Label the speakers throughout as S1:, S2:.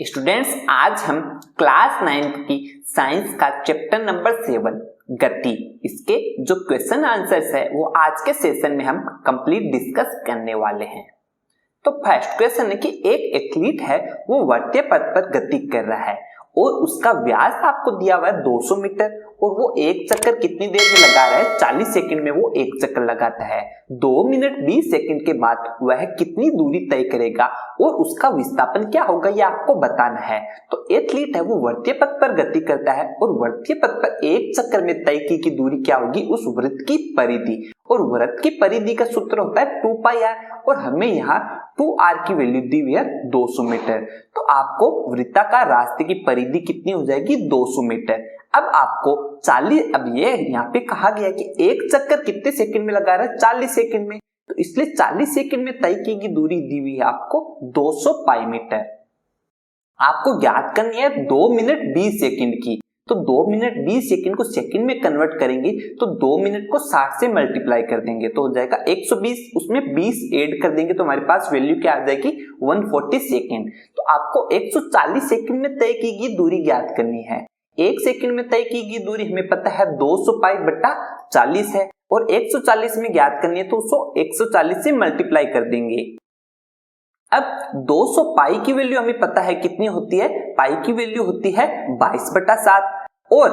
S1: Students, आज हम class 9 की साइंस का चैप्टर नंबर 7 गति, इसके जो क्वेश्चन आंसर्स है वो आज के सेशन में हम कंप्लीट डिस्कस करने वाले हैं। तो फर्स्ट क्वेश्चन है कि एक एथलीट है, वो वर्तीय पथ पर गति कर रहा है और उसका व्यास आपको दिया हुआ है 200 मीटर और वो एक चक्कर कितनी देर में लगा रहा है? 40 सेकंड में वो एक चक्कर लगाता है। 2 मिनट 20 सेकंड के बाद वह कितनी दूरी तय करेगा और उसका विस्थापन क्या होगा, ये आपको बताना है। तो एथलीट है, वो वर्तीय पथ पर गति करता है और वर्तीय पथ पर एक चक्कर में तय की दूरी क्या होगी? उस वृत्त की परिधि, और वृत्त की परिधि का सूत्र होता है 2πr और हमें यहाँ 2r की वैल्यू दी हुई है 200 मीटर। तो आपको वृत्ताकार रास्ते की परिधि कितनी हो जाएगी? 200 मीटर। अब आपको 40, अब ये यहाँ पे कहा गया कि एक चक्कर कितने सेकंड में लगा रहा है? 40 सेकंड में। तो इसलिए 40 सेकंड में तय की दूरी दी हुई है आपको 200 पाई मीटर। आपको ज्ञात करनी है 2 मिनट 20 सेकंड की। तो 2 मिनट 20 सेकंड को सेकंड में कन्वर्ट करेंगे तो 2 मिनट को 60 से मल्टीप्लाई कर देंगे तो हो जाएगा 120, उसमें 20 ऐड कर देंगे तो हमारे पास वैल्यू क्या आ जाएगी? 140 सेकंड। तो आपको 140 सेकंड में तय की गई दूरी ज्ञात करनी है। एक सेकंड में तय की गई दूरी हमें पता है 200 पाई बटा 40 है और 140 में ज्ञात करनी है तो उसको 140 से मल्टीप्लाई कर देंगे। अब 200 पाई की वैल्यू हमें पता है कितनी होती है? पाई की वैल्यू होती है 22/7 और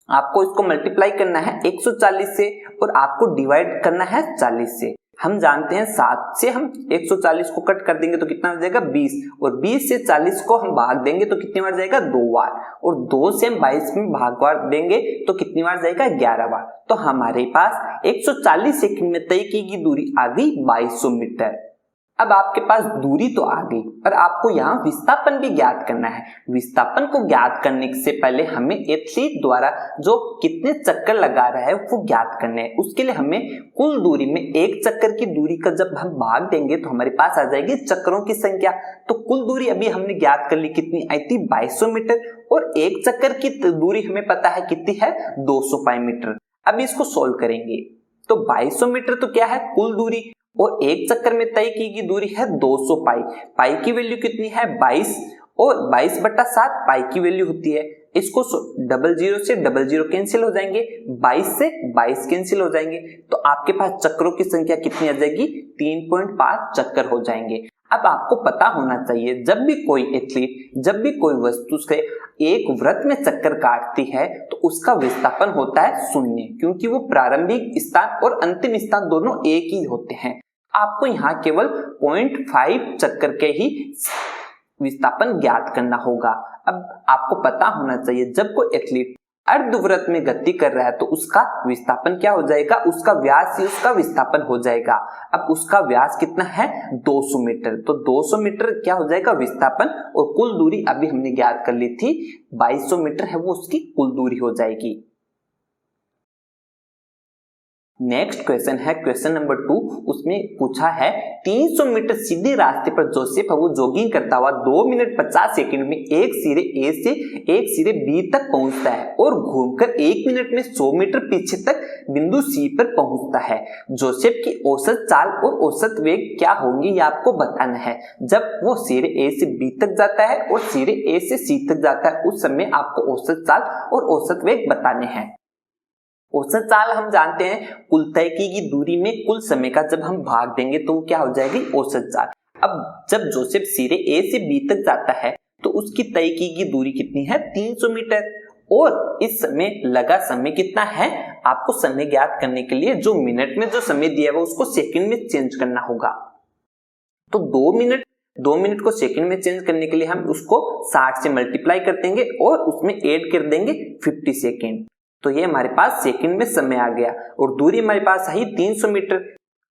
S1: आपको इसको मल्टीप्लाई करना है 140 से और आपको डिवाइड करना है 40 से। हम जानते हैं 7 से हम 140 को कट कर देंगे तो कितना हो जाएगा? 20 और 20 से 40 को हम भाग देंगे तो कितनी बार जाएगा? 2 बार और 2 से हम 22 में भाग देंगे तो कितनी बार जाएगा? 11 बार। तो हमारे पास 140 सेकंड में तय की गई दूरी आ गई 2200 मीटर। अब आपके पास दूरी तो आ गई पर आपको यहाँ विस्थापन भी ज्ञात करना है। विस्थापन को ज्ञात करने से पहले हमें एथलीट द्वारा जो कितने चक्कर लगा रहा है वो ज्ञात करने हैं। उसके लिए हमें कुल दूरी में एक चक्कर की दूरी का जब हम भाग देंगे तो हमारे पास आ जाएगी चक्करों की संख्या। तो कुल दूरी अभी हमने ज्ञात कर ली, कितनी आई थी? 2200 मीटर और एक चक्कर की दूरी हमें पता है कितनी है? 200 पाई मीटर। अब इसको सोल्व करेंगे तो 2200 मीटर तो क्या है? कुल दूरी और एक चक्कर में तय की गई दूरी है 200 पाई। पाई की वैल्यू कितनी है? 22 और 22/7 पाई की वैल्यू होती है। इसको 00 से 00 कैंसिल हो जाएंगे, 22 से 22 कैंसिल हो जाएंगे तो आपके पास चक्रों की संख्या कितनी आ जाएगी? 3.5 चक्कर हो जाएंगे। अब आपको पता होना चाहिए जब भी कोई एथलीट, जब भी कोई वस्तु से एक वृत्त में चक्कर काटती है तो उसका विस्थापन होता है 0, क्योंकि वो प्रारंभिक स्थान और अंतिम स्थान दोनों एक ही होते हैं। आपको यहाँ केवल 0.5 चक्कर के ही विस्थापन ज्ञात करना होगा। अब आपको पता होना चाहिए जब कोई एथलीट अर्धवृत्त में गति कर रहा है तो उसका विस्थापन क्या हो जाएगा? उसका व्यास ही उसका विस्थापन हो जाएगा। अब उसका व्यास कितना है? 200 मीटर। तो 200 मीटर क्या हो जाएगा? विस्थापन। और कुल दूरी अभी हमने ज्ञात कर ली थी 2200 मीटर है, वो उसकी कुल दूरी हो जाएगी। नेक्स्ट क्वेश्चन है क्वेश्चन नंबर 2। उसमें पूछा है 300 मीटर सीधे रास्ते पर जोसेफ है, वो जॉगिंग करता हुआ 2 मिनट 50 सेकंड में एक सिरे ए से एक सिरे बी तक पहुंचता है और घूमकर 1 मिनट में 100 मीटर पीछे तक बिंदु सी पर पहुंचता है। जोसेफ की औसत चाल और औसत वेग क्या होंगी, ये आपको बताना है। जब वो सिरे ए से बी तक जाता है और सिरे ए से सी तक जाता है उस समय आपको औसत चाल और औसत वेग बताने हैं। औसत चाल हम जानते हैं कुल तय की दूरी में कुल समय का जब हम भाग देंगे तो क्या हो जाएगी? औसत चाल। अब जब जोसेफ सिरे ए से बी तक जाता है तो उसकी तय की दूरी कितनी है? 300 मीटर और इस समय लगा समय कितना है? आपको समय ज्ञात करने के लिए जो मिनट में जो समय दिया है उसको सेकंड में चेंज करना होगा। तो 2 मिनट को सेकंड में चेंज करने के लिए हम उसको 60 से मल्टीप्लाई कर देंगे और उसमें ऐड कर देंगे 50 सेकेंड। तो ये हमारे पास सेकंड में समय आ गया और दूरी हमारे पास है 300 मीटर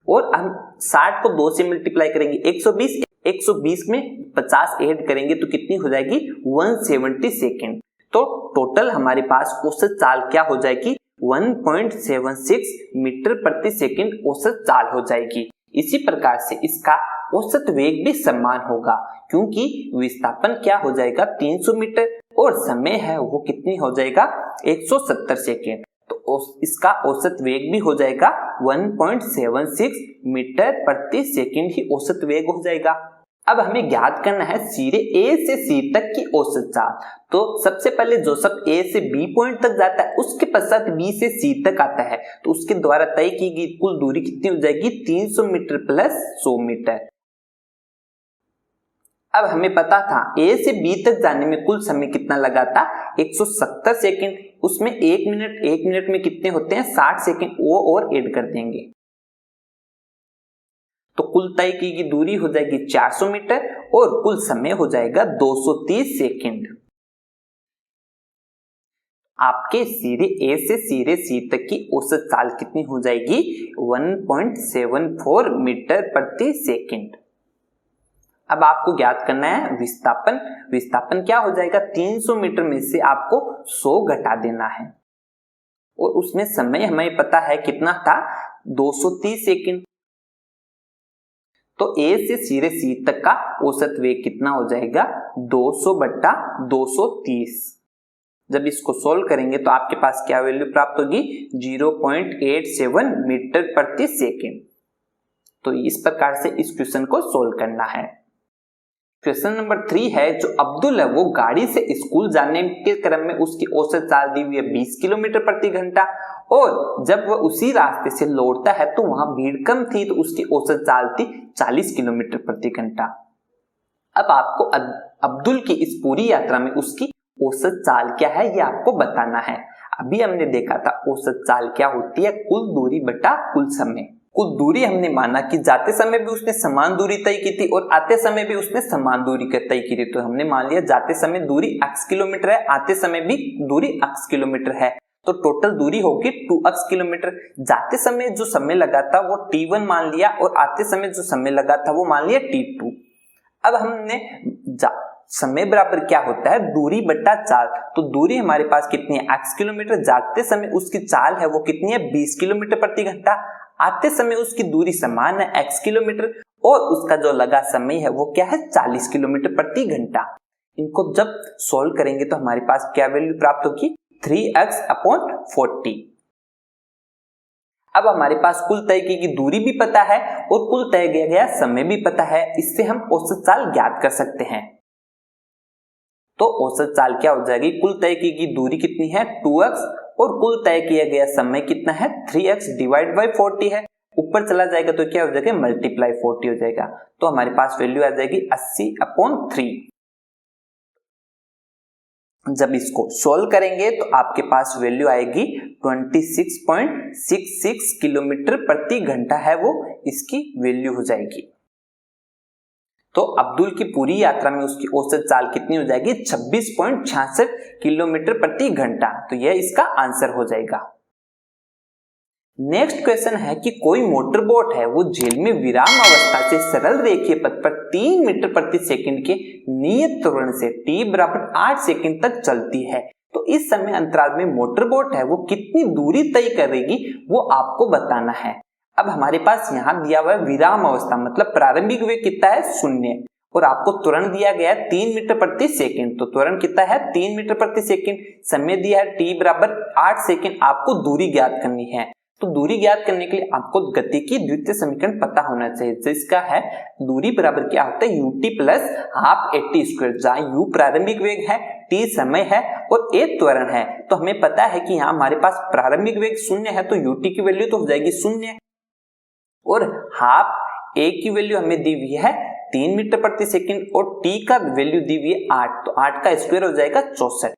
S1: और हम 60 को 2 से मल्टीप्लाई करेंगे 120 में 50 ऐड करेंगे तो कितनी हो जाएगी? 170 सेकंड। तो टोटल हमारे पास औसत चाल क्या हो जाएगी? 1.76 मीटर प्रति सेकंड औसत चाल हो जाएगी। इसी प्रकार से इसका औसत वेग भी समान होगा क्योंकि विस्थापन क्या हो जाएगा? 300 मीटर और समय है वो कितनी हो जाएगा? 170 सेकेंड। तो इसका औसत वेग भी हो जाएगा 1.76 मीटर प्रति सेकंड ही औसत वेग हो जाएगा। अब हमें ज्ञात करना है सिरे ए से सी तक की औसत चाल। तो सबसे पहले जो सब ए से बी पॉइंट तक जाता है उसके पश्चात बी से सी तक आता है, तो उसके द्वारा तय की गई कुल दूरी कितनी हो जाएगी, 300 मीटर प्लस 100 मीटर। अब हमें पता था ए से बी तक जाने में कुल समय कितना लगा था, 170 सेकंड। उसमें एक मिनट में कितने होते हैं, 60 सेकंड, वो और ऐड कर देंगे तो कुल तय की गई दूरी हो जाएगी 400 मीटर और कुल समय हो जाएगा 230 सेकंड। आपके सिरे ए से सिरे सी तक की औसत चाल कितनी हो जाएगी, 1.74 मीटर प्रति सेकंड। अब आपको ज्ञात करना है विस्थापन। विस्थापन क्या हो जाएगा, 300 मीटर में से आपको 100 घटा देना है और उसमें समय हमें पता है कितना था, 230 सेकंड। तो ए से सिरे सी तक का औसत वेग कितना हो जाएगा, 200/230। जब इसको सोल्व करेंगे तो आपके पास क्या वैल्यू प्राप्त होगी, 0.87 मीटर प्रति सेकंड। तो इस प्रकार से इस क्वेश्चन को सोल्व करना है। क्वेश्चन नंबर 3 है, जो अब्दुल है वो गाड़ी से स्कूल जाने के क्रम में उसकी औसत चाल दी हुई है 20 किलोमीटर प्रति घंटा और जब वह उसी रास्ते से लौटता है तो वहां भीड़ कम थी तो उसकी औसत चाल थी 40 किलोमीटर प्रति घंटा। अब आपको अब्दुल की इस पूरी यात्रा में उसकी औसत चाल क्या है ये आपको बताना है। अभी हमने देखा था औसत चाल क्या होती है, कुल दूरी बटा कुल समय। कुल दूरी हमने माना कि जाते समय भी उसने समान दूरी तय की थी और आते समय भी उसने समान दूरी तय की थी। तो हमने मान लिया जाते समय दूरी x किलोमीटर है, आते समय भी दूरी x किलोमीटर है, तो टोटल दूरी होगी 2x किलोमीटर। जाते समय जो समय लगा था वो t1 मान लिया और आते समय जो समय लगा था वो मान लिया t2। अब हमने समय बराबर क्या होता है, दूरी बटा चाल। तो दूरी हमारे पास कितनी है, x किलोमीटर। जाते समय उसकी चाल है वो कितनी है, 20 किलोमीटर प्रति घंटा। आते समय उसकी दूरी समान है x किलोमीटर और उसका जो लगा समय है वो क्या है, 40 किलोमीटर प्रति घंटा। इनको जब सॉल्व करेंगे तो हमारे पास क्या वैल्यू प्राप्त होगी, 3x/40। अब हमारे पास कुल तय की दूरी भी पता है और कुल तय किया गया समय भी पता है। इससे हम औसत चाल ज्ञात कर सकते हैं। तो औसत चाल क्या हो जाएगी, कुल तय की दूरी कितनी है, 2x और कुल तय किया गया समय कितना है, 3x डिवाइड बाय 40 है। ऊपर चला जाएगा तो क्या हो जाएगा, मल्टीप्लाई 40 हो जाएगा। तो हमारे पास वैल्यू आ जाएगी 80/3। जब इसको सोल्व करेंगे तो आपके पास वैल्यू आएगी 26.66 किलोमीटर प्रति घंटा है, वो इसकी वैल्यू हो जाएगी। तो अब्दुल की पूरी यात्रा में उसकी औसत चाल कितनी हो जाएगी, 26.66 किलोमीटर प्रति घंटा। तो यह इसका आंसर हो जाएगा। नेक्स्ट क्वेश्चन है कि कोई मोटर बोट है वो झील में विराम अवस्था से सरल रेखीय पथ पर 3 मीटर प्रति सेकंड के नियत त्वरण से t बराबर 8 सेकंड तक चलती है। तो इस समय अंतराल में मोटर बोट है वो कितनी दूरी तय करेगी वो आपको बताना है। अब हमारे पास यहाँ दिया हुआ है विराम अवस्था, मतलब प्रारंभिक वेग कितना है, 0 और आपको त्वरण दिया गया है 3 मीटर प्रति सेकंड। तो त्वरण कितना है, 3 मीटर प्रति सेकंड। समय दिया है t बराबर 8 सेकंड। आपको दूरी ज्ञात करनी है। तो दूरी ज्ञात करने के लिए आपको गति की द्वितीय समीकरण पता होना चाहिए, जिसका है दूरी बराबर क्या होता है, ut प्लस हाफ at²। जहाँ u प्रारंभिक वेग है, t समय है और a त्वरण है। तो हमें पता है कि यहाँ हमारे पास प्रारंभिक वेग 0 है तो ut की वैल्यू तो हो जाएगी 0 और हाफ a की वैल्यू हमें दी हुई है 3 मीटर प्रति सेकंड और t का वैल्यू दी हुई है 8। तो 8 का स्क्वायर हो जाएगा 64।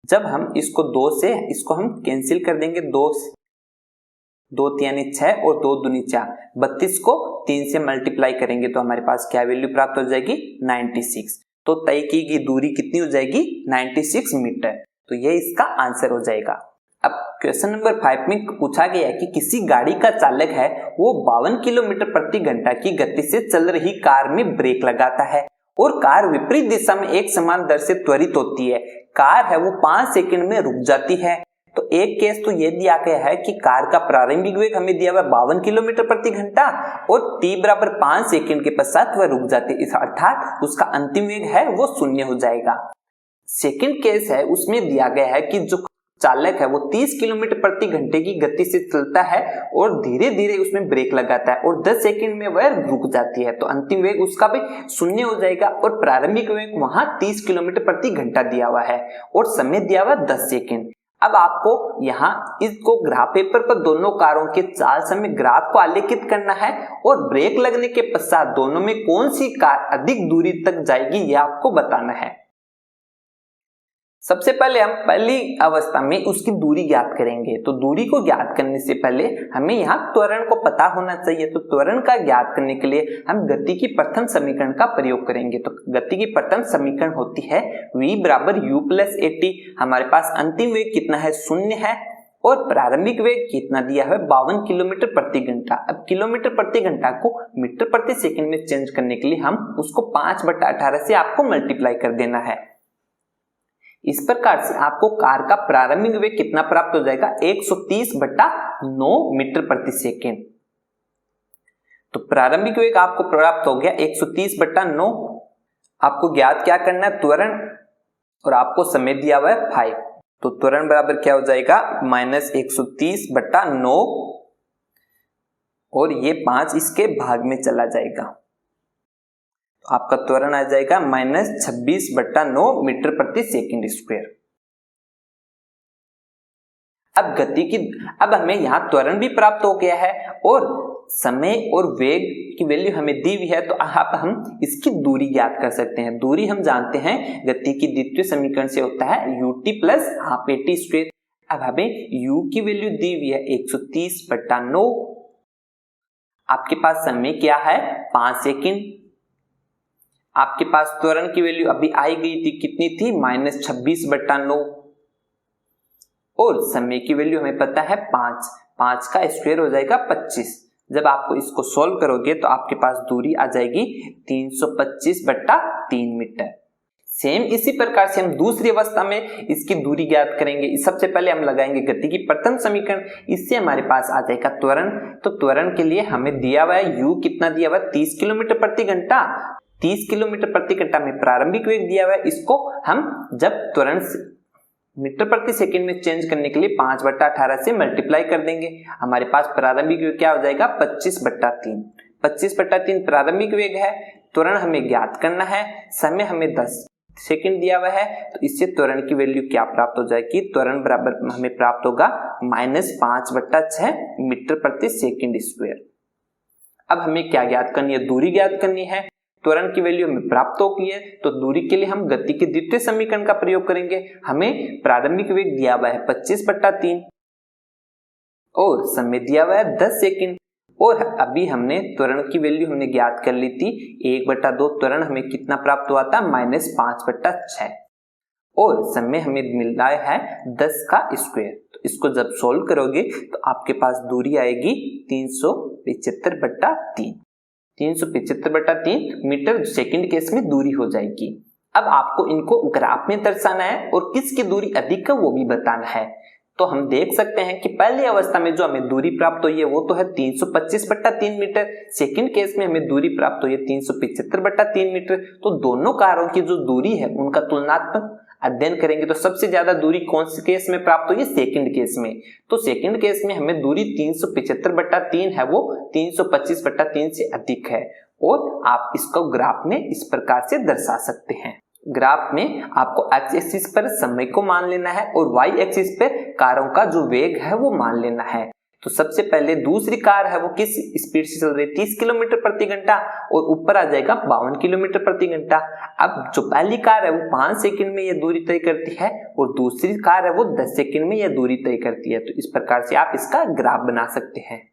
S1: जब हम इसको 2 से इसको हम कैंसिल कर देंगे, 2 यानी 6 और 2 दूनी 4, 32 को 3 से मल्टीप्लाई करेंगे तो हमारे पास क्या वैल्यू प्राप्त हो जाएगी, 96। तो तय की गई दूरी कितनी हो जाएगी, 96 मीटर। तो ये इसका आंसर हो जाएगा। अब क्वेश्चन नंबर 5 में पूछा गया है कि किसी गाड़ी का चालक है वो 52 किलोमीटर प्रति घंटा की गति से चल रही कार में ब्रेक लगाता है और कार विपरीत दिशा में एक समान दर से त्वरित होती है। कार है वो 5 सेकंड में रुक जाती है। तो एक केस तो ये दिया गया है कि कार का प्रारंभिक वेग हमें दिया हुआ 52 किलोमीटर प्रति घंटा और t बराबर 5 सेकंड के पश्चात वह रुक जाती है, अर्थात उसका अंतिम वेग है वो 0 हो जाएगा। सेकंड केस है उसमें दिया गया है कि जो चालक है वो 30 किलोमीटर प्रति घंटे की गति से चलता है और धीरे धीरे उसमें ब्रेक लगाता है और 10 सेकंड में वह रुक जाती है, तो अंतिम वेग उसका भी शून्य हो जाएगा और प्रारंभिक वेग वहां 30 किलोमीटर प्रति घंटा दिया हुआ है और समय दिया हुआ 10 सेकंड। अब आपको यहाँ इसको ग्राफ पेपर पर दोनों कारों के चाल समय ग्राफ को आलेखित करना है और ब्रेक लगने के पश्चात दोनों में कौन सी कार अधिक दूरी तक जाएगी यह आपको बताना है। सबसे पहले हम पहली अवस्था में उसकी दूरी ज्ञात करेंगे। तो दूरी को ज्ञात करने से पहले हमें यहाँ त्वरण को पता होना चाहिए। तो त्वरण का ज्ञात करने के लिए हम गति की प्रथम समीकरण का प्रयोग करेंगे। तो गति की प्रथम समीकरण होती है v बराबर u प्लस at। हमारे पास अंतिम वेग कितना है, शून्य है और प्रारंभिक वेग कितना दिया है 52 किलोमीटर प्रति घंटा। अब किलोमीटर प्रति घंटा को मीटर प्रति सेकंड में चेंज करने के लिए हम उसको 5/18 से आपको मल्टीप्लाई कर देना है। इस प्रकार से आपको कार का प्रारंभिक वेग कितना प्राप्त हो जाएगा, 130/9 मीटर प्रति सेकंड। तो प्रारंभिक वेग आपको प्राप्त हो गया 130/9। आपको ज्ञात क्या करना है, त्वरण, और आपको समय दिया हुआ है 5। तो त्वरण बराबर क्या हो जाएगा, -130/9 और ये 5 इसके भाग में चला जाएगा। तो आपका त्वरण आ जाएगा -26/9 मीटर प्रति सेकंड स्क्वायर। अब हमें यहाँ त्वरण भी प्राप्त हो गया है और समय और वेग की वैल्यू हमें दी हुई है। तो अब हम इसकी दूरी ज्ञात कर सकते हैं। दूरी हम जानते हैं गति की द्वितीय समीकरण से होता है ut plus half at square. अब हमें u की वैल्यू दी हुई है 130/9। आपके पास समय क्या है, 5 सेकंड। आपके पास त्वरण की वैल्यू अभी आई गई थी, कितनी थी, -26/9 और समय की वैल्यू हमें पता है 5 का स्क्वायर हो जाएगा 25। जब आपको इसको सॉल्व करोगे तो आपके पास दूरी आ जाएगी 325/3 मीटर। सेम इसी प्रकार से हम दूसरी अवस्था में इसकी दूरी ज्ञात करेंगे। सबसे पहले हम लगाएंगे गति की प्रथम समीकरण, इससे हमारे पास आ जाएगा त्वरण। तो त्वरण के लिए हमें दिया हुआ है u कितना दिया हुआ है, 30 किलोमीटर प्रति घंटा। 30 किलोमीटर प्रति घंटा में प्रारंभिक वेग दिया हुआ है, इसको हम जब त्वरण मीटर प्रति सेकंड में चेंज करने के लिए 5/18 से मल्टीप्लाई कर देंगे। हमारे पास प्रारंभिक वेग क्या हो जाएगा, 25/3। 25/3 प्रारंभिक वेग है। त्वरण हमें ज्ञात करना है, समय हमें 10 सेकंड दिया हुआ है। तो इससे त्वरण की वैल्यू क्या प्राप्त हो जाएगी, त्वरण बराबर हमें प्राप्त होगा -5/6 मीटर प्रति सेकंड स्क्वायर। अब हमें क्या ज्ञात करनी है, दूरी ज्ञात करनी है। त्वरण की वैल्यू हमें प्राप्त हो गई है, तो दूरी के लिए हम गति के द्वितीय समीकरण का प्रयोग करेंगे। हमें प्रारंभिक वेग दिया हुआ है 25/3 और समय दिया हुआ है 10 सेकंड। और अभी हमने त्वरण की वैल्यू हमने ज्ञात कर ली थी 1/2। त्वरण हमें कितना प्राप्त हुआ था, -5/6 और समय हमें मिल रहा है 10 का स्क्वायर। तो इसको जब सोल्व करोगे तो आपके पास दूरी आएगी 375/3। 375/3 मीटर सेकंड केस में दूरी हो जाएगी। अब आपको इनको ग्राफ में दर्शाना है और किसकी दूरी अधिक है वो भी बताना है। तो हम देख सकते हैं कि पहली अवस्था में जो हमें दूरी प्राप्त हुई है वो तो है 325/3 मीटर। सेकंड केस में हमें दूरी प्राप्त हुई है 375/3 मीटर। तो दोनों कारों की जो दूरी है उनका तुलनात्मक अध्ययन करेंगे। तो सबसे ज्यादा दूरी कौन से केस में प्राप्त हुई है, सेकंड केस में। तो सेकंड केस में हमें दूरी 375/3 है, वो 325/3 से अधिक है। और आप इसको ग्राफ में इस प्रकार से दर्शा सकते हैं। ग्राफ में आपको एक्स एक्सिस पर समय को मान लेना है और वाई एक्सिस पर कारों का जो वेग है वो मान लेना है। तो सबसे पहले दूसरी कार है वो किस स्पीड से चल रही है, 30 किलोमीटर प्रति घंटा और ऊपर आ जाएगा 52 किलोमीटर प्रति घंटा। अब जो पहली कार है वो 5 सेकंड में यह दूरी तय करती है और दूसरी कार है वो 10 सेकंड में यह दूरी तय करती है। तो इस प्रकार से आप इसका ग्राफ बना सकते हैं।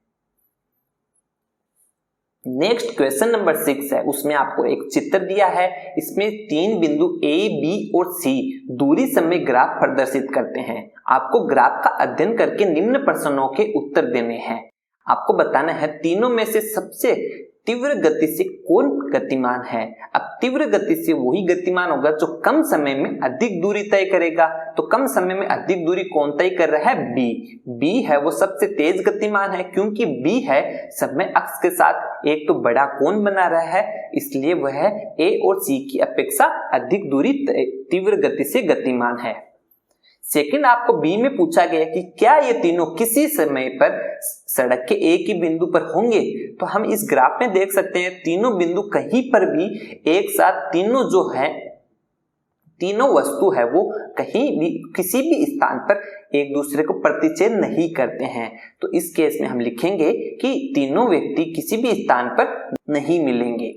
S1: नेक्स्ट क्वेश्चन नंबर 6 है, उसमें आपको एक चित्र दिया है। इसमें 3 बिंदु A, B और C दूरी समय ग्राफ प्रदर्शित करते हैं। आपको ग्राफ का अध्ययन करके निम्न प्रश्नों के उत्तर देने हैं। आपको बताना है तीनों में से सबसे तीव्र गति से कौन गतिमान है। अब तीव्र गति से वही गतिमान होगा जो कम समय में अधिक दूरी तय करेगा। तो कम समय में अधिक दूरी कौन तय कर रहा है, बी है वो सबसे तेज गतिमान है, क्योंकि बी है समय अक्ष के साथ एक तो बड़ा कोण बना रहा है, इसलिए वह ए और सी की अपेक्षा अधिक दूरी तीव्र गति से गतिमान है। सेकंड आपको बी में पूछा गया कि क्या ये तीनों किसी समय पर सड़क के एक ही बिंदु पर होंगे। तो हम इस ग्राफ में देख सकते हैं तीनों बिंदु कहीं पर भी एक साथ तीनों वस्तु है वो कहीं भी किसी भी स्थान पर एक दूसरे को प्रतिच्छेद नहीं करते हैं। तो इस केस में हम लिखेंगे कि तीनों व्यक्ति किसी भी स्थान पर नहीं मिलेंगे।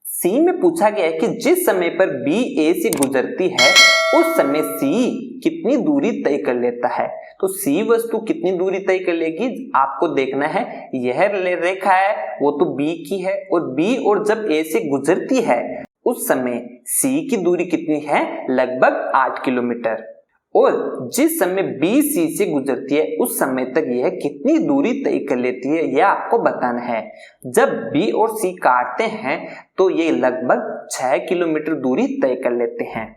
S1: सी में पूछा गया है कि जिस समय पर बी ए से गुजरती है उस समय सी कितनी दूरी तय कर लेता है। तो सी वस्तु कितनी दूरी तय कर लेगी आपको देखना है। यह रेखा है वो तो बी की है और बी और जब ए से गुजरती है उस समय सी की दूरी कितनी है, लगभग 8 किलोमीटर। और जिस समय बी सी से गुजरती है उस समय तक यह कितनी दूरी तय कर लेती है यह आपको बताना है। जब बी और सी काटते हैं तो ये लगभग 6 किलोमीटर दूरी तय कर लेते हैं।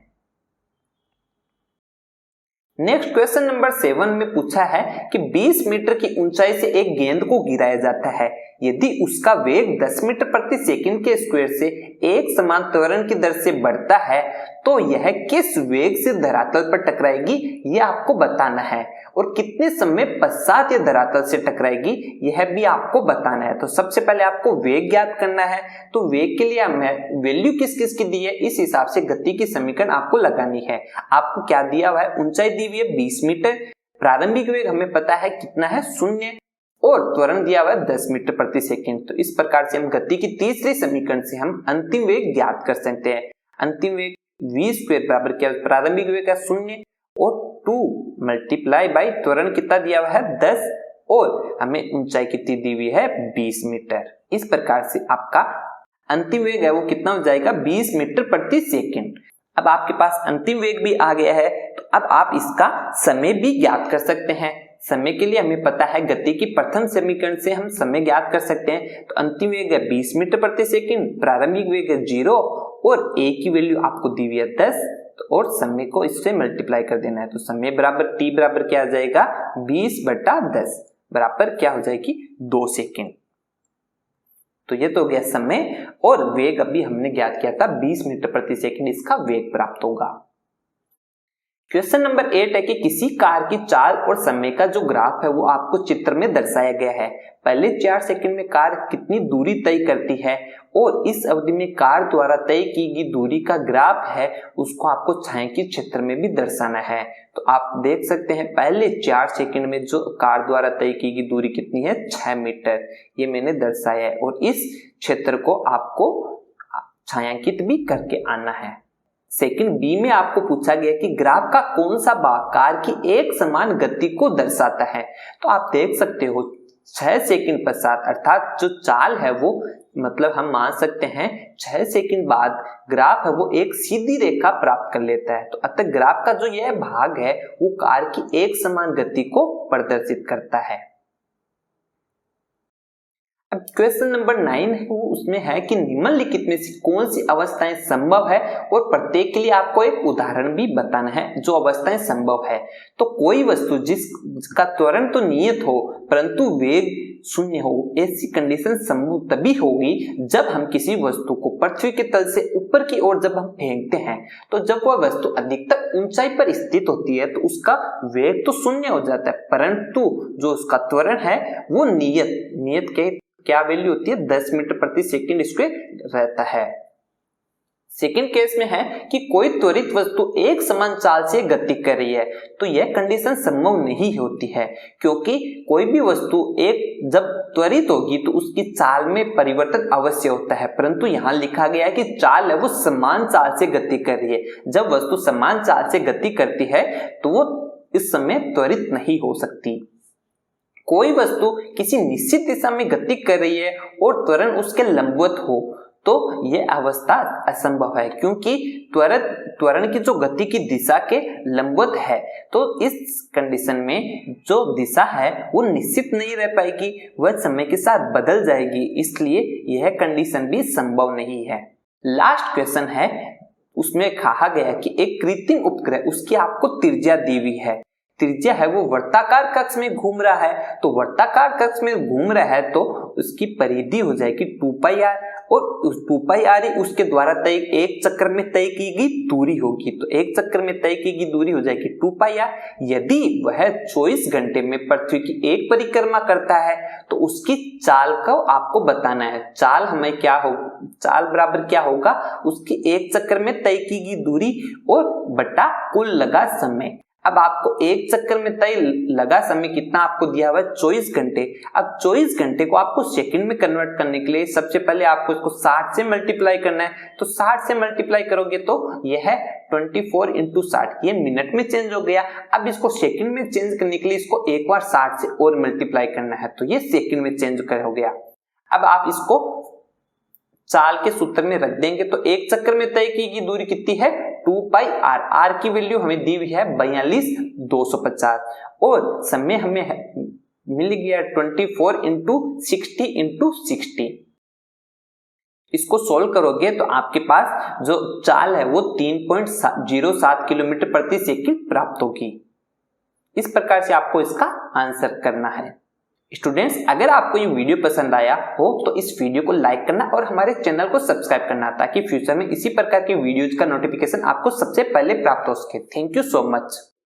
S1: नेक्स्ट क्वेश्चन नंबर 7 में पूछा है कि 20 मीटर की ऊंचाई से एक गेंद को गिराया जाता है। यदि उसका वेग 10 मीटर प्रति सेकंड के स्क्वायर से एक समान त्वरण की दर से बढ़ता है तो यह किस वेग से धरातल पर टकराएगी यह आपको बताना है। और कितने समय पश्चात यह धरातल से टकराएगी यह भी आपको बताना है। तो सबसे पहले आपको वेग ज्ञात करना है। तो वेग के लिए हमें वैल्यू किस किस की दी है इस हिसाब से गति की समीकरण आपको लगानी है। आपको क्या दिया हुआ है, ऊंचाई दी हुई है 20 मीटर, प्रारंभिक वेग हमें पता है कितना है 0 और त्वरण दिया हुआ है 10 मीटर प्रति सेकंड। तो इस प्रकार से हम गति की तीसरी समीकरण से हम अंतिम वेग ज्ञात कर सकते हैं। अंतिम वेग v स्क्वायर बराबर क्या, प्रारंभिक वेग है 0 और 2 मल्टीप्लाई बाई त्वरण कितना दिया हुआ है 10 और हमें ऊंचाई कितनी दी हुई है 20 मीटर। इस प्रकार से आपका अंतिम वेग है वो कितना हो जाएगा 20 मीटर प्रति सेकंड। अब आपके पास अंतिम वेग भी आ गया है तो अब आप इसका समय भी ज्ञात कर सकते हैं। समय के लिए हमें पता है गति की प्रथम समीकरण से हम समय ज्ञात कर सकते हैं। तो अंतिम वेग है 20 मीटर प्रति सेकंड, प्रारंभिक वेग है 0 और a की वैल्यू आपको दी हुई है 10 और समय को इससे मल्टीप्लाई कर देना है। तो समय बराबर t बराबर क्या आ जाएगा 20/10 बराबर क्या हो जाएगी 2 सेकंड। तो ये तो हो गया समय और वेग अभी हमने ज्ञात किया था 20 मीटर प्रति सेकंड इसका वेग प्राप्त होगा। क्वेश्चन नंबर 8 है कि किसी कार की चाल और समय का जो ग्राफ है वो आपको चित्र में दर्शाया गया है। पहले 4 सेकंड में कार कितनी दूरी तय करती है और इस अवधि में कार द्वारा तय की गई दूरी का ग्राफ है उसको आपको छायांकित क्षेत्र में भी दर्शाना है। तो आप देख सकते हैं पहले 4 सेकंड में जो कार द्वारा तय की गई दूरी कितनी है 6 मीटर, ये मैंने दर्शाया है और इस क्षेत्र को आपको छायांकित भी करके आना है। सेकंड बी में आपको पूछा गया कि ग्राफ का कौन सा भाग कार की एक समान गति को दर्शाता है। तो आप देख सकते हो 6 सेकंड पश्चात अर्थात जो चाल है वो मतलब हम मान सकते हैं 6 सेकंड बाद ग्राफ है वो एक सीधी रेखा प्राप्त कर लेता है। तो अतः ग्राफ का जो यह भाग है वो कार की एक समान गति को प्रदर्शित करता है। अब क्वेश्चन नंबर 9 है वो उसमें है कि निम्नलिखित में से कौन सी अवस्थाएं संभव है और प्रत्येक के लिए आपको एक उदाहरण भी बताना है जो अवस्थाएं संभव है। तो कोई वस्तु जिसका त्वरण तो नियत हो परंतु वेग 0 हो, ऐसी कंडीशन संभव तभी होगी जब हम किसी वस्तु को पृथ्वी के तल से ऊपर की ओर जब हम फेंकते हैं। तो जब वह वस्तु अधिकतर ऊंचाई पर स्थित होती है तो उसका वेग तो 0 हो जाता है परंतु जो उसका त्वरण है वो नियत के क्या वैल्यू होती है 10 मीटर प्रति सेकंड स्क्वायर रहता है। सेकंड केस में है कि कोई त्वरित वस्तु एक समान चाल से गति कर रही है। तो यह कंडीशन संभव नहीं होती है क्योंकि कोई भी वस्तु एक जब त्वरित होगी तो उसकी चाल में परिवर्तन अवश्य होता है, परंतु यहाँ लिखा गया है कि चाल है वो समान चाल से गति कर रही है। जब वस्तु समान चाल से गति करती है तो वो इस समय त्वरित नहीं हो सकती। कोई वस्तु किसी निश्चित दिशा में गति कर रही है और त्वरण उसके लंबवत हो तो यह अवस्था असंभव है क्योंकि त्वरण की जो गति की दिशा के लंबवत है। तो इस कंडीशन में जो दिशा है वो निश्चित नहीं रह पाएगी, वह समय के साथ बदल जाएगी, इसलिए यह कंडीशन भी संभव नहीं है। लास्ट क्वेश्चन है उसमें कहा गया कि एक कृत्रिम उपग्रह उसकी आपको त्रिज्या दी हुई है। त्रिज्या है वो वर्ताकार कक्ष में घूम रहा है। तो वर्ताकार कक्ष में घूम रहा है तो उसकी परिधि हो जाएगी 2πr और उस 2 पाई आर उसके द्वारा तय एक चक्र में तय की गई दूरी होगी। तो एक चक्र में तय की गई दूरी हो जाएगी 2 पाई आर। यदि वह 24 घंटे में पृथ्वी की एक परिक्रमा करता है तो उसकी चाल को आपको बताना है। चाल हमें क्या हो, चाल बराबर क्या होगा, उसकी एक चक्र में तय की गई दूरी और बटा कुल लगा समय। अब आपको एक चक्कर में तय लगा समय कितना आपको दिया हुआ है 24 घंटे। अब 24 घंटे को आपको सेकंड में कन्वर्ट करने के लिए सबसे पहले आपको इसको 60 से मल्टीप्लाई करना है। तो 60 से मल्टीप्लाई करोगे तो यह 24 इंटू 60 ये मिनट में चेंज हो गया। अब इसको सेकंड में चेंज करने के लिए इसको एक बार 60 से और मल्टीप्लाई करना है तो ये सेकंड में चेंज हो गया। अब आप इसको चाल के सूत्र में रख देंगे तो एक चक्कर में तय की गई दूरी कितनी है 2 पाई आर। आर की वैल्यू हमें दी हुई है 42,250 और समय हमें मिल गया 24 इंटू 60 इंटू 60। इसको सोल्व करोगे तो आपके पास जो चाल है वो 3.07 किलोमीटर प्रति सेकंड प्राप्त होगी। इस प्रकार से आपको इसका आंसर करना है। स्टूडेंट्स, अगर आपको ये वीडियो पसंद आया हो तो इस वीडियो को लाइक करना और हमारे चैनल को सब्सक्राइब करना ताकि फ्यूचर में इसी प्रकार के वीडियोज का नोटिफिकेशन आपको सबसे पहले प्राप्त हो सके। Thank you so much.